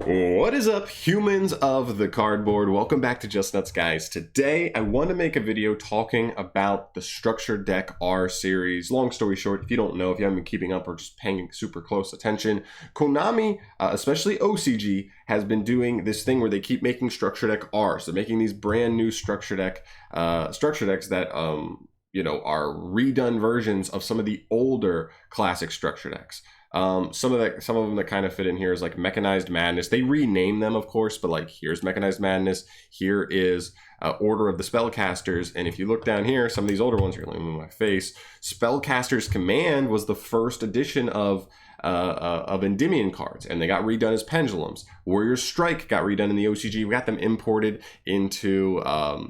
What is up, humans of the cardboard? Welcome back to Just Nuts, guys. Today, I want to make a video talking about the Structure Deck R series. Long story short, if you don't know, if you haven't been keeping up or just paying super close attention, Konami, especially OCG, has been doing this thing where they keep making Structure Deck R. So making these brand new Structure Decks that are redone versions of some of the older classic Structure Decks. Some of them that kind of fit in here is like Mechanized Madness. They rename them, of course, but like here's Mechanized Madness. Here is Order of the Spellcasters. And if you look down here, some of these older ones, you're going to move my face. Spellcaster's Command was the first edition of Endymion cards, and they got redone as pendulums. Warrior's Strike got redone in the OCG. We got them imported into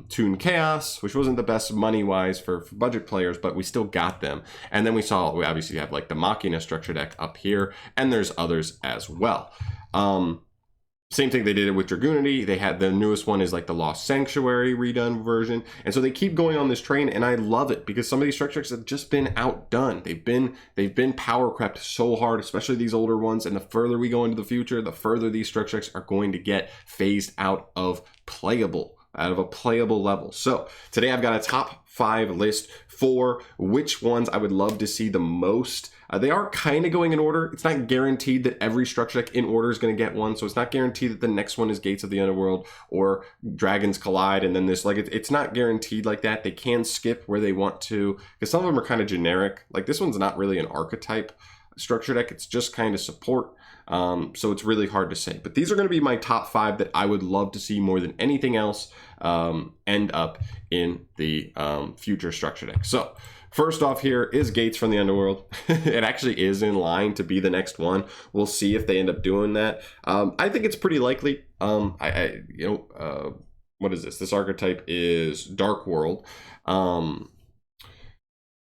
Toon Chaos, which wasn't the best money-wise for budget players, but we still got them. And then we obviously have like the Machina Structure Deck up here, and there's others as well. Same thing, they did it with Dragoonity. They had the newest one is like the Lost Sanctuary redone version. And so they keep going on this train, and I love it because some of these structure decks have just been outdone. They've been power crept so hard, especially these older ones. And the further we go into the future, the further these structure decks are going to get phased out of a playable level. So today I've got a top 5 list for which ones I would love to see the most. They are kind of going in order. It's not guaranteed that every structure deck in order is going to get one. So it's not guaranteed that the next one is Gates of the Underworld or Dragons Collide. And then this, like, it's not guaranteed like that. They can skip where they want to, because some of them are kind of generic. Like this one's not really an archetype structure deck. It's just kind of support. So it's really hard to say. But these are going to be my top 5 that I would love to see more than anything else end up in the future structure deck. So first off here is Gates from the Underworld. It actually is in line to be the next one. We'll see if they end up doing that. I think it's pretty likely. What is this? This archetype is Dark World.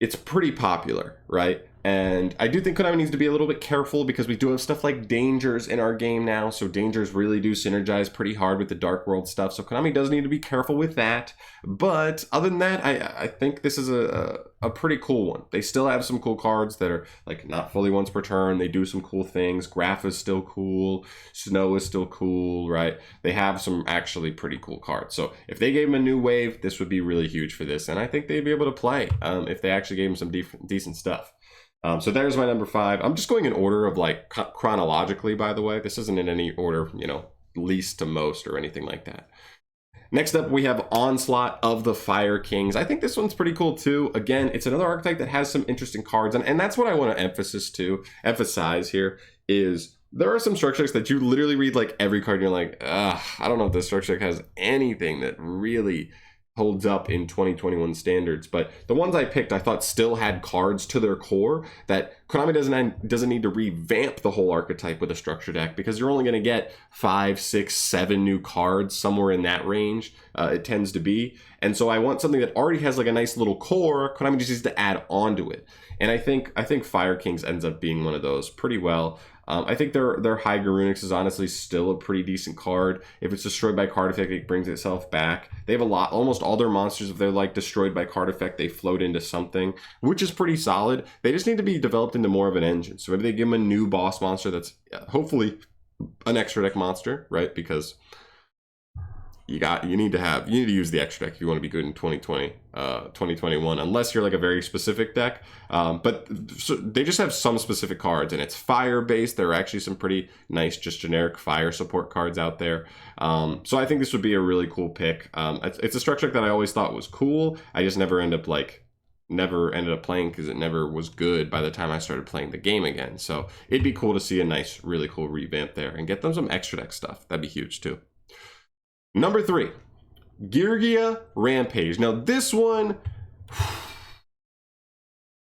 It's pretty popular, right? And I do think Konami needs to be a little bit careful because we do have stuff like Dangers in our game now. So Dangers really do synergize pretty hard with the Dark World stuff. So Konami does need to be careful with that. But other than that, I think this is a pretty cool one. They still have some cool cards that are like not fully once per turn. They do some cool things. Graph is still cool. Snow is still cool, right? They have some actually pretty cool cards. So if they gave them a new wave, this would be really huge for this. And I think they'd be able to play if they actually gave them some decent stuff. So there's my number 5. I'm just going in order of like chronologically, by the way. This isn't in any order, least to most or anything like that. Next up, we have Onslaught of the Fire Kings. I think this one's pretty cool too. Again, it's another archetype that has some interesting cards. And that's what I want to emphasize here is there are some structure decks that you literally read like every card and you're like, I don't know if this structure deck has anything that really holds up in 2021 standards. But the ones I picked I thought still had cards to their core that Konami doesn't need to revamp the whole archetype with a structure deck, because you're only going to get 5, 6, 7 new cards, somewhere in that range. It tends to be. And so I want something that already has like a nice little core. Konami just needs to add on to it. And I think Fire Kings ends up being one of those pretty well. I think their High Garunix is honestly still a pretty decent card. If it's destroyed by card effect, it brings itself back. They have almost all their monsters, if they're like destroyed by card effect, they float into something, which is pretty solid. They just need to be developed into more of an engine. So maybe they give them a new boss monster that's hopefully an extra deck monster, right? Because you need to use the extra deck if you want to be good in 2021, unless you're like a very specific deck. But so they just have some specific cards, and it's fire based. There are actually some pretty nice, just generic fire support cards out there. So I think this would be a really cool pick. It's a structure deck that I always thought was cool. I just never ended up playing because it never was good by the time I started playing the game again. So it'd be cool to see a nice, really cool revamp there and get them some extra deck stuff. That'd be huge too. Number 3, Geary Rampage. Now this one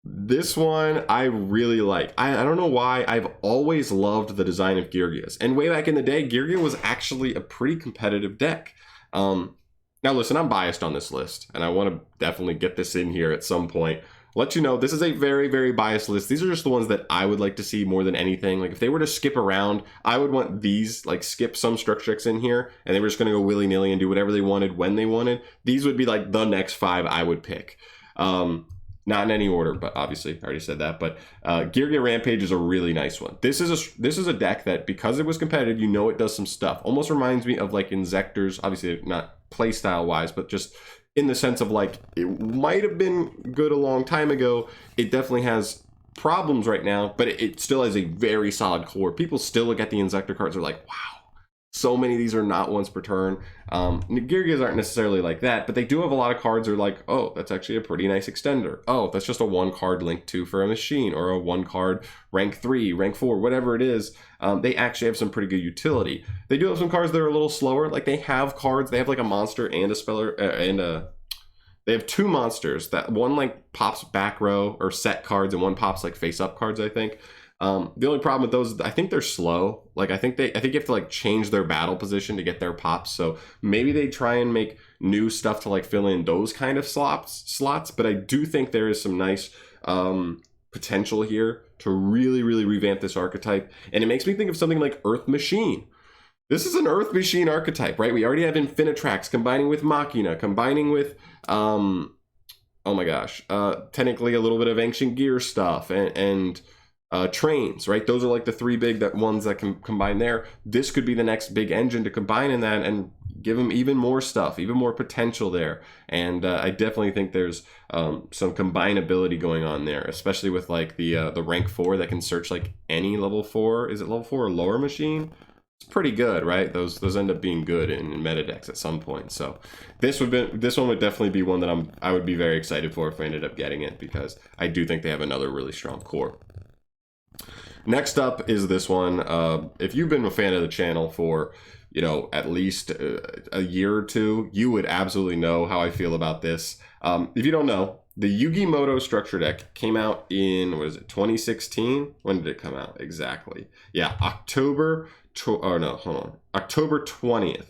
I really like. I don't know why. I've always loved the design of Geary's. And way back in the day, Geary was actually a pretty competitive deck. Now listen, I'm biased on this list, and I want to definitely get this in here at some point. Let you know, this is a very, very biased list. These are just the ones that I would like to see more than anything. Like if they were to skip around, I would want these, like skip some structure decks in here, and they were just going to go willy-nilly and do whatever they wanted when they wanted. These would be like the next 5 I would pick. Not in any order, but obviously I already said that. But Geary Rampage is a really nice one. This is a deck that, because it was competitive, you know it does some stuff. Almost reminds me of like Inzectors, obviously not playstyle wise, but just in the sense of like it might have been good a long time ago. It definitely has problems right now, but it still has a very solid core. People still look at the Inzector cards, are like, wow, so many of these are not once per turn. Nigirias aren't necessarily like that, but they do have a lot of cards that are like, oh, that's actually a pretty nice extender. Oh, that's just a 1 card link 2 for a machine, or a 1 card rank 3, rank 4, whatever it is. They actually have some pretty good utility. They do have some cards that are a little slower. Like they have cards, they have like a monster and a speller, they have 2 monsters. That one like pops back row or set cards, and one pops like face up cards, I think. The only problem with those, I think they're slow. Like I think you have to like change their battle position to get their pops. So maybe they try and make new stuff to like fill in those kind of slots. But I do think there is some nice potential here to really revamp this archetype. And it makes me think of something like Earth Machine. This is an Earth Machine archetype, right? We already have Infinitrax combining with Machina, combining with oh my gosh, technically a little bit of Ancient Gear stuff, and trains, right? Those are like the 3 big ones that can combine there. This could be the next big engine to combine in that and give them even more stuff, even more potential there. And I definitely think there's some combinability going on there, especially with like the rank 4 that can search like any level 4. Is it level 4 or lower machine? It's pretty good, right? Those end up being good in meta decks at some point. So this one would definitely be one that I would be very excited for if I ended up getting it, because I do think they have another really strong core. Next up is this one. If you've been a fan of the channel for, you know, at least a year or two, you would absolutely know how I feel about this. If you don't know, the Yu-Gi-Oh! Structure deck came out in, what is it, 2016? When did it come out exactly? Yeah, October 20th,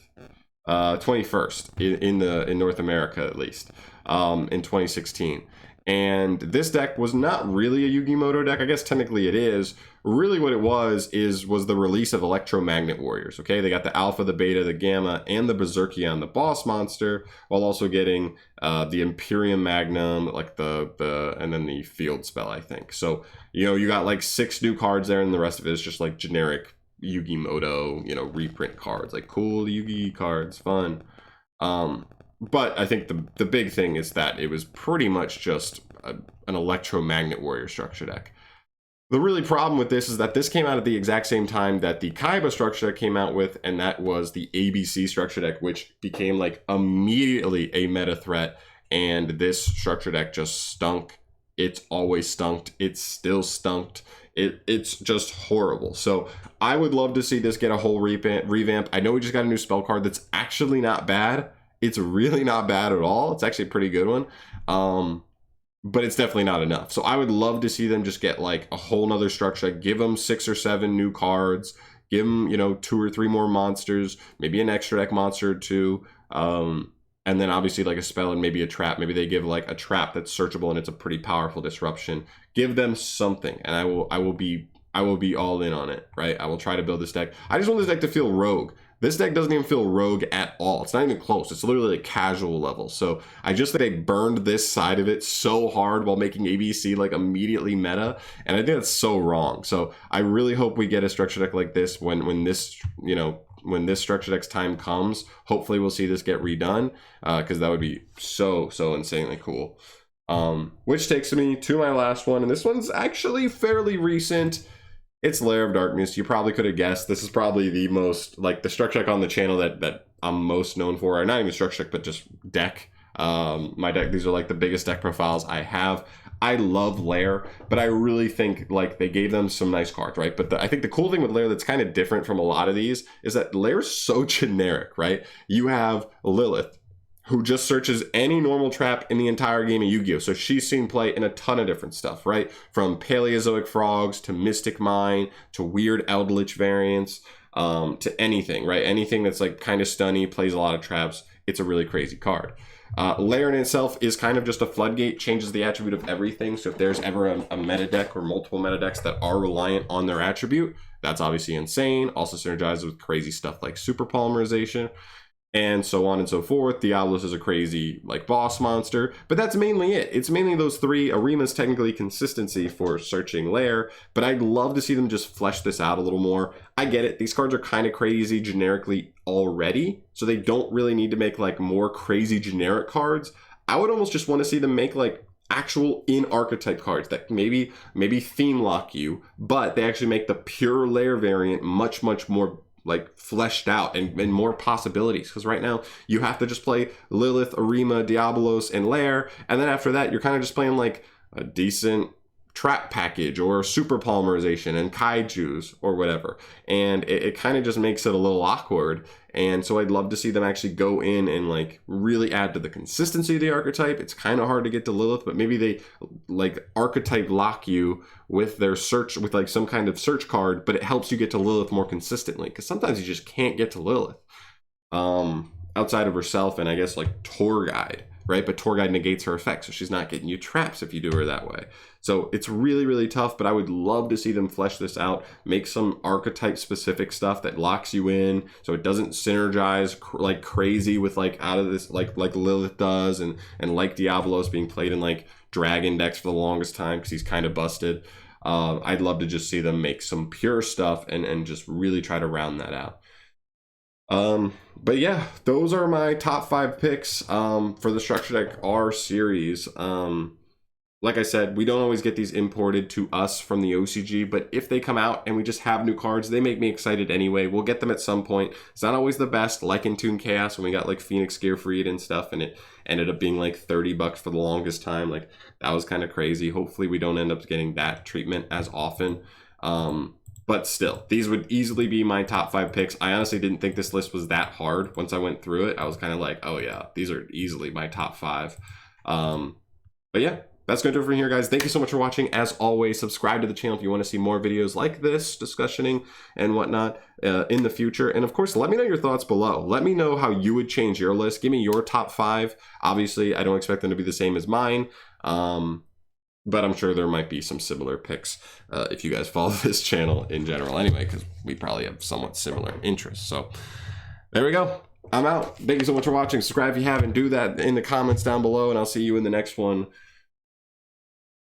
21st in North America, at least, in 2016. And this deck was not really a Yu-Gi-Oh! Deck. I guess technically it is. Really what it was the release of Electromagnet Warriors. Okay, they got the Alpha, the Beta, the Gamma, and the Berserkion, the boss monster, while also getting the Imperium Magnum, like and then the field spell, I think. So, you know, you got like 6 new cards there, and the rest of it is just like generic Yu-Gi-Oh! You know, reprint cards, like cool Yu-Gi cards, fun. But I think the big thing is that it was pretty much just an Electromagnet Warrior structure deck. The really problem with this is that this came out at the exact same time that the Kaiba structure deck came out with, and that was the ABC structure deck, which became like immediately a meta threat. And this structure deck just stunk. It's always stunked. It's still stunked. It's just horrible. So I would love to see this get a whole revamp. I know we just got a new spell card that's actually not bad. It's really not bad at all. It's actually a pretty good one. But it's definitely not enough. So I would love to see them just get like a whole nother structure. Give them 6 or 7 new cards. Give them, you know, 2 or 3 more monsters. Maybe an extra deck monster or 2. And then obviously like a spell and maybe a trap. Maybe they give like a trap that's searchable and it's a pretty powerful disruption. Give them something, and I will be all in on it, right? I will try to build this deck. I just want this deck to feel rogue. This deck doesn't even feel rogue at all. It's not even close. It's literally a casual level. So I just think they burned this side of it so hard while making ABC like immediately meta. And I think that's so wrong. So I really hope we get a structure deck like this when this, you know, when this structure deck's time comes. Hopefully we'll see this get redone, because that would be so insanely cool. Which takes me to my last one. And this one's actually fairly recent. It's Lair of Darkness. You probably could have guessed. This is probably the most, like, the structure deck on the channel that I'm most known for. Or not even structure deck, but just deck. My deck, these are like the biggest deck profiles I have. I love Lair, but I really think like they gave them some nice cards, right? But I think the cool thing with Lair that's kind of different from a lot of these is that Lair's so generic, right? You have Lilith, who just searches any normal trap in the entire game of Yu-Gi-Oh! So she's seen play in a ton of different stuff, right? From Paleozoic Frogs to Mystic Mine to weird Eldritch variants, to anything, right? Anything that's like kind of stunny, plays a lot of traps. It's a really crazy card. Lair in itself is kind of just a floodgate, changes the attribute of everything. So if there's ever a meta deck or multiple meta decks that are reliant on their attribute, that's obviously insane. Also synergizes with crazy stuff like super polymerization. and so on and so forth. Diablos is a crazy like boss monster, but that's mainly it. It's mainly those three. Arima's technically consistency for searching lair, but I'd love to see them just flesh this out a little more. I get it. These cards are kind of crazy generically already, so they don't really need to make like more crazy generic cards. I would almost just want to see them make like actual in archetype cards that maybe theme lock you, but they actually make the pure lair variant much more like fleshed out and more possibilities, because right now you have to just play Lilith, Arima, Diablos, and Lair, and then after that you're kind of just playing like a decent trap package or super polymerization and kaijus or whatever, and it kind of just makes it a little awkward. And so I'd love to see them actually go in and like really add to the consistency of the archetype. It's kind of hard to get to Lilith, but maybe they like archetype lock you with their search, with like some kind of search card, but it helps you get to Lilith more consistently, because sometimes you just can't get to Lilith outside of herself and I guess like Tour Guide, right? But Tour Guide negates her effect, so she's not getting you traps if you do her that way. So it's really tough, but I would love to see them flesh this out, make some archetype specific stuff that locks you in, so it doesn't synergize like crazy with like out of this like Lilith does, and like Diablos being played in like Dragon decks for the longest time because he's kind of busted. I'd love to just see them make some pure stuff and just really try to round that out. But yeah, those are my top 5 picks for the Structure Deck R series. Like I said, we don't always get these imported to us from the OCG, but if they come out and we just have new cards, they make me excited anyway. We'll get them at some point. It's not always the best, like in Toon Chaos when we got like Phoenix Gearfried and stuff, and it ended up being like $30 for the longest time. Like that was kind of crazy. Hopefully we don't end up getting that treatment as often. But still, these would easily be my top 5 picks. I honestly didn't think this list was that hard. Once I went through it, I was kind of like, oh yeah, these are easily my top 5. But yeah, that's going to do it from here, guys. Thank you so much for watching. As always, subscribe to the channel if you want to see more videos like this, discussioning and whatnot in the future. And of course, let me know your thoughts below. Let me know how you would change your list. Give me your top 5. Obviously, I don't expect them to be the same as mine. But I'm sure there might be some similar picks if you guys follow this channel in general anyway, because we probably have somewhat similar interests. So there we go. I'm out. Thank you so much for watching. Subscribe if you haven't. Do that in the comments down below, and I'll see you in the next one.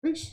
Peace.